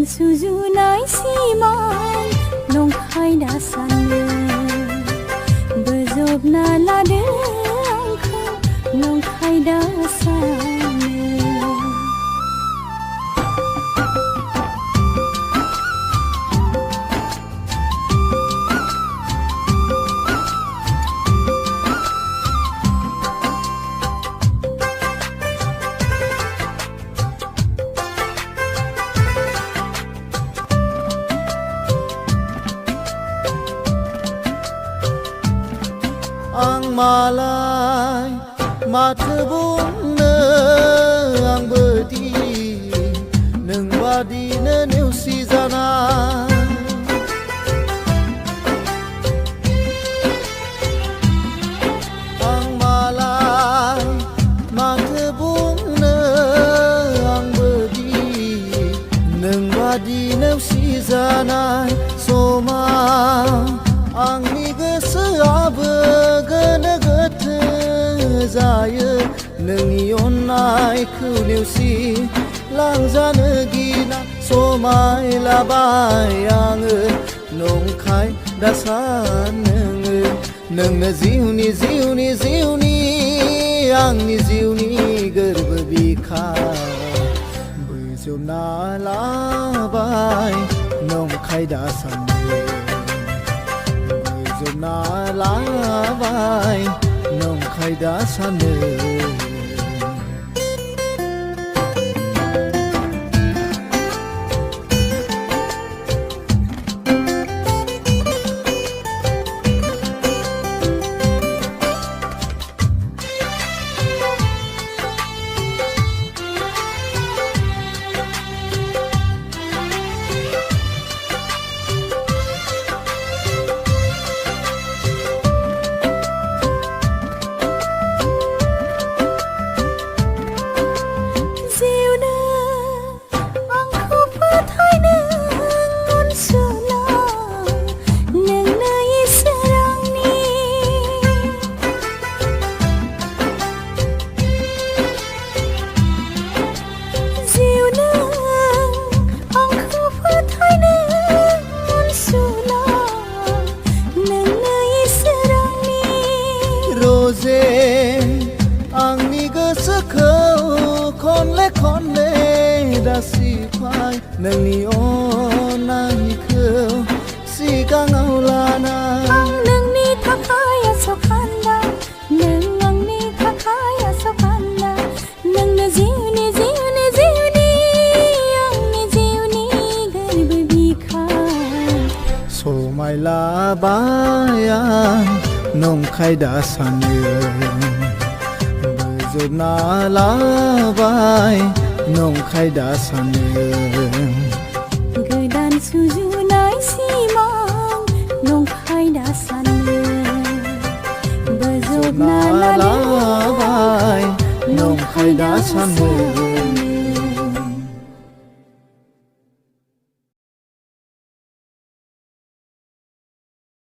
सुजुनाय सिमां नंखाय दा सानो बोजबना लादो आंखौ नंखाय दा सानो आं मालाय माथो बुंनो आंबोदि नोंबादिनो नेवसि जानाय आं मालाय माथो बुंनो आंबोदि नोंबादि नेवसि जानाय समा आंनि गोसोआबो गोनो गोथो जायो नोंनि अननायखौ नेवसि लांजानो गिना समायलाबाय आङो नंखाय दा सानो नोंनो जिउनि जिउनि जिउनि आंनि जिउनि गोरबो बिखा बोजबना लाबाय नंखाय दा सानो बोजबना लाबाय नंखाय दा सानो आंनि गोसोखौ खनले खनले दासिफाय नोंनि अननायखौ सिगाङाव लाना आं नोंनि थाखाय आसखान्दा नों आंनि थाखाय आसखान्दा नोंनो जिउनि जिउनि जिउनि आंनि जिउनि गोरबो बिखा समायलाबाय आं नंखाय दा सानो बोजबना लाबाय नंखाय दा सानो गोदान सुजुनाय सिमां नंखाय दा सानो बोजबना लाबाय नंखाय दा सानो